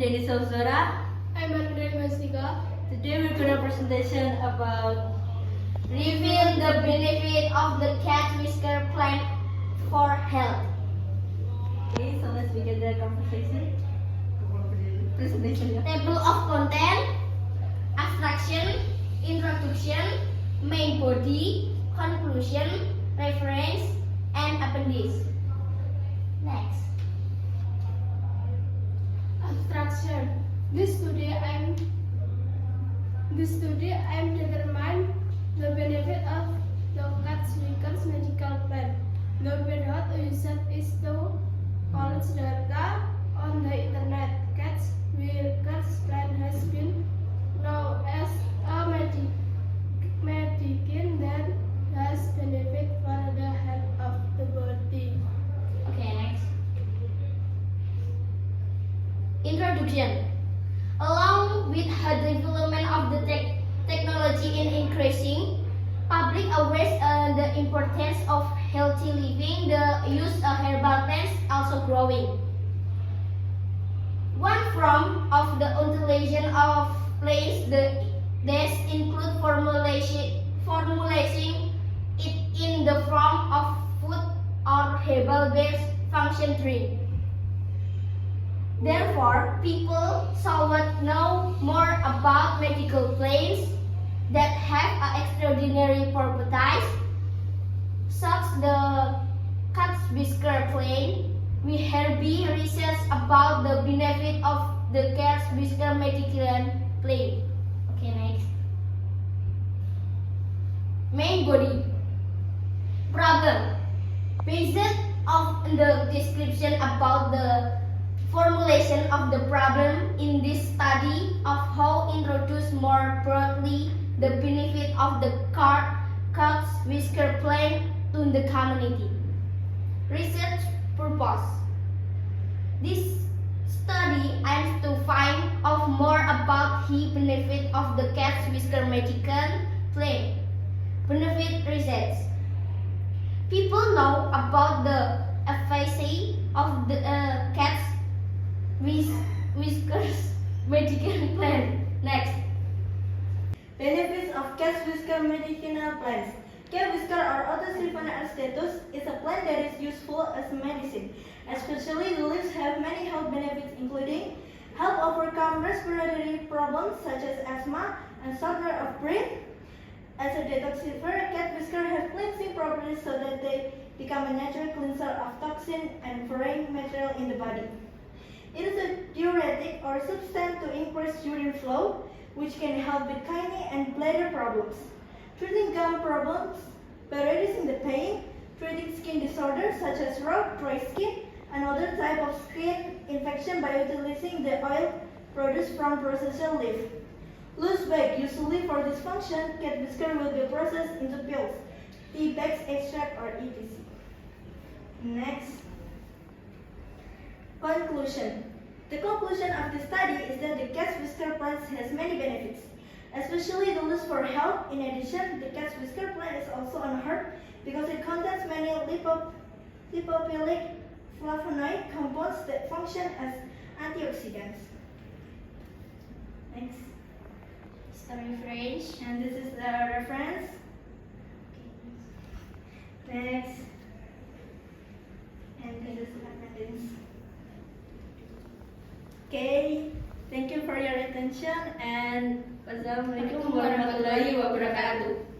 Denise Ozora. I'm Hestika. Today we're going to presentation about reveal the benefit of the cat whisker plant for health. Okay, so let's begin the conversation. Presentation. Table of content, abstraction, introduction, main body, conclusion, reference, and appendix. Next. Abstraction. This study I'm determine the benefit of the cat whiskers medical plant. The method used is to collect data on the internet. Cat whiskers plant has been known as a medicine that has benefit for the health of the body. Okay, next. Introduction. Along with the development of the technology in increasing public awareness on the importance of healthy living, the use of herbal plants also growing. One form of the utilization of plants that include formulating it in the form of food or herbal-based function drink. Therefore, people should know more about medical plants that have an extraordinary purpose, such the cat whisker plant. We have been research about the benefit of the cat whisker medical plant. Okay, next. Main body. Problem. Based on the description about the formulation of the problem in this study of how introduce more broadly the benefit of the cat whisker plant to the community. Research purpose. This study aims to find out more about the benefit of the cat whisker medical plant. Benefit research. People know about the efficacy of the cat whiskers medical plant. Next. Benefits of cat whisker medicinal plants. Cat whisker or Otocyphona aesthetus is a plant that is useful as medicine. Especially the leaves have many health benefits including help overcome respiratory problems such as asthma and shortness of breath. As a detoxifier, cat whisker have cleansing properties so that they become a natural cleanser of toxin and foreign material in the body. It is a diuretic or substance to increase urine flow, which can help with kidney and bladder problems, treating gum problems by reducing the pain, treating skin disorders such as raw, dry skin, and other type of skin infection by utilizing the oil produced from processed leaf. Loose bag, usually for this function, cat whisker will be processed into pills, tea bags, extract, or etc. Next. Conclusion. The conclusion of the study is that the cat whisker plant has many benefits, especially the use for health. In addition, the cat whisker plant is also an herb because it contains many lipophilic flavonoid compounds that function as antioxidants. Next. Reference. And this is the reference. Next. And this is appendix. Okay, thank you for your attention and wassalamualaikum warahmatullahi wabarakatuh.